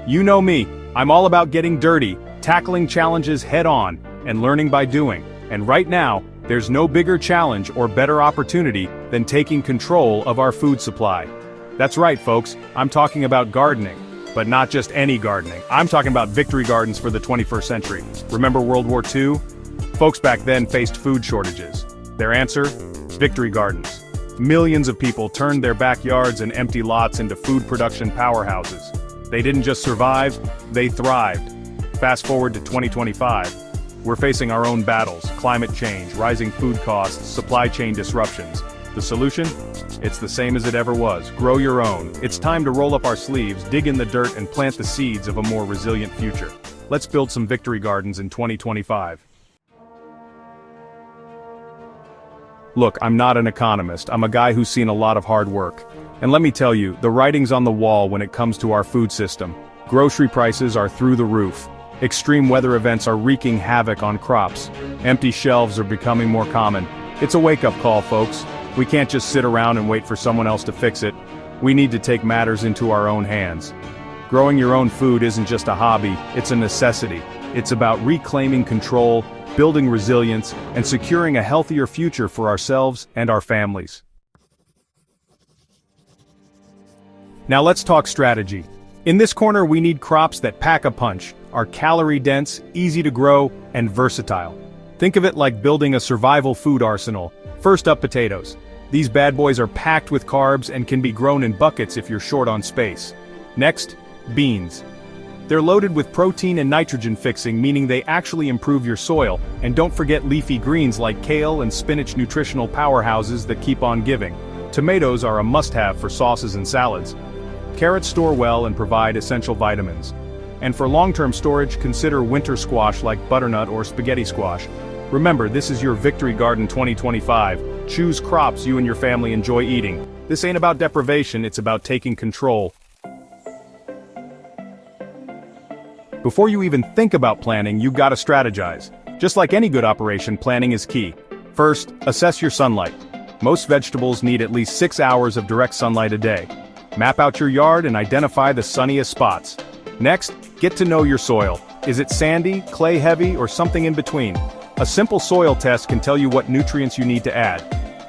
You know me, I'm all about getting dirty, tackling challenges head-on, and learning by doing. And right now, there's no bigger challenge or better opportunity than taking control of our food supply. That's right, folks, I'm talking about gardening. But not just any gardening. I'm talking about victory gardens for the 21st century. Remember World War II? Folks back then faced food shortages. Their answer? Victory gardens. Millions of people turned their backyards and empty lots into food production powerhouses. They didn't just survive, they thrived. Fast forward to 2025. We're facing our own battles: climate change, rising food costs, supply chain disruptions. The solution? It's the same as it ever was. Grow your own. It's time to roll up our sleeves, dig in the dirt, and plant the seeds of a more resilient future. Let's build some victory gardens in 2025. Look, I'm not an economist. I'm a guy who's seen a lot of hard work. And let me tell you, the writing's on the wall when it comes to our food system. Grocery prices are through the roof. Extreme weather events are wreaking havoc on crops. Empty shelves are becoming more common. It's a wake-up call, folks. We can't just sit around and wait for someone else to fix it. We need to take matters into our own hands. Growing your own food isn't just a hobby, it's a necessity. It's about reclaiming control, building resilience, and securing a healthier future for ourselves and our families. Now let's talk strategy. In this corner, we need crops that pack a punch, are calorie-dense, easy to grow, and versatile. Think of it like building a survival food arsenal. First up, potatoes. These bad boys are packed with carbs and can be grown in buckets if you're short on space. Next, beans. They're loaded with protein and nitrogen fixing, meaning they actually improve your soil. And don't forget leafy greens like kale and spinach, nutritional powerhouses that keep on giving. Tomatoes are a must-have for sauces and salads. Carrots store well and provide essential vitamins. And for long-term storage, consider winter squash like butternut or spaghetti squash. Remember, this is your Victory Garden 2025. Choose crops you and your family enjoy eating. This ain't about deprivation, it's about taking control. Before you even think about planning, you've got to strategize. Just like any good operation, planning is key. First, assess your sunlight. Most vegetables need at least 6 hours of direct sunlight a day. Map out your yard and identify the sunniest spots. Next, get to know your soil. Is it sandy, clay-heavy, or something in between? A simple soil test can tell you what nutrients you need to add.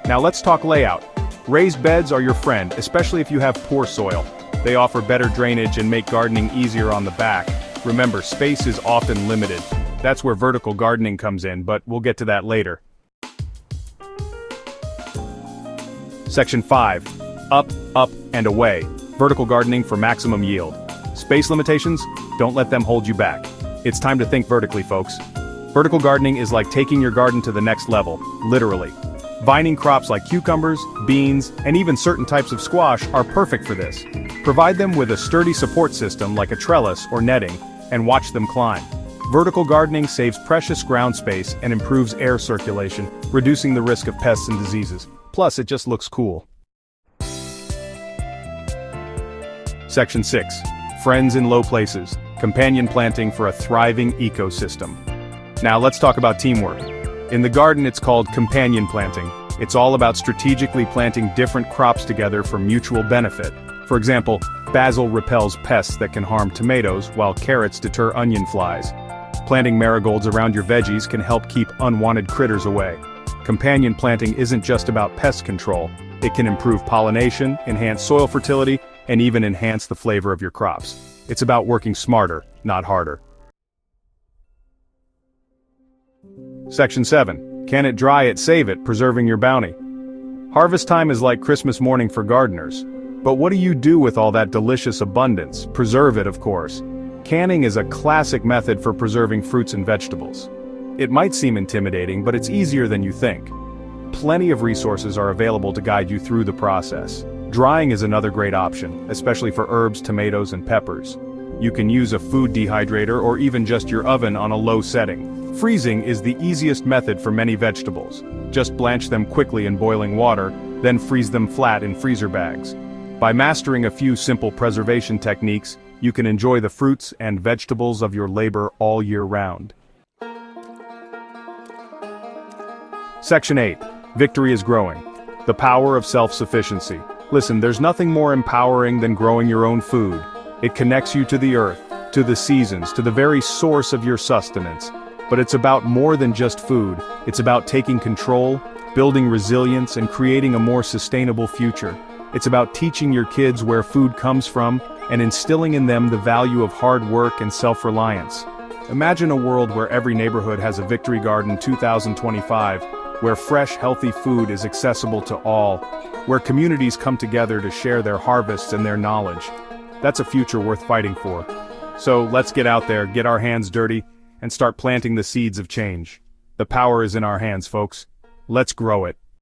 Now let's talk layout. Raised beds are your friend, especially if you have poor soil. They offer better drainage and make gardening easier on the back. Remember, space is often limited. That's where vertical gardening comes in, but we'll get to that later. Section 5. Up, up, and away. Vertical gardening for maximum yield. Space limitations? Don't let them hold you back. It's time to think vertically, folks. Vertical gardening is like taking your garden to the next level, literally. Vining crops like cucumbers, beans, and even certain types of squash are perfect for this. Provide them with a sturdy support system like a trellis or netting, and watch them climb. Vertical gardening saves precious ground space and improves air circulation, reducing the risk of pests and diseases. Plus, it just looks cool. Section 6. Friends in low places. Companion planting for a thriving ecosystem. Now let's talk about teamwork. In the garden, it's called companion planting. It's all about strategically planting different crops together for mutual benefit. For example, basil repels pests that can harm tomatoes, while carrots deter onion flies. Planting marigolds around your veggies can help keep unwanted critters away. Companion planting isn't just about pest control. It can improve pollination, enhance soil fertility, and even enhance the flavor of your crops. It's about working smarter, not harder. Section 7. Can it dry it, save it, preserving your bounty. Harvest time is like Christmas morning for gardeners. But what do you do with all that delicious abundance? Preserve it, of course. Canning is a classic method for preserving fruits and vegetables. It might seem intimidating, but it's easier than you think. Plenty of resources are available to guide you through the process. Drying is another great option, especially for herbs, tomatoes, and peppers. You can use a food dehydrator or even just your oven on a low setting. Freezing is the easiest method for many vegetables. Just blanch them quickly in boiling water, then freeze them flat in freezer bags. By mastering a few simple preservation techniques, you can enjoy the fruits and vegetables of your labor all year round. Section 8. Victory is growing. The power of self-sufficiency. Listen, there's nothing more empowering than growing your own food. It connects you to the earth, to the seasons, to the very source of your sustenance. But it's about more than just food. It's about taking control, building resilience, and creating a more sustainable future. It's about teaching your kids where food comes from and instilling in them the value of hard work and self-reliance. Imagine a world where every neighborhood has a Victory Garden 2025, where fresh, healthy food is accessible to all, where communities come together to share their harvests and their knowledge. That's a future worth fighting for. So let's get out there, get our hands dirty, and start planting the seeds of change. The power is in our hands, folks. Let's grow it.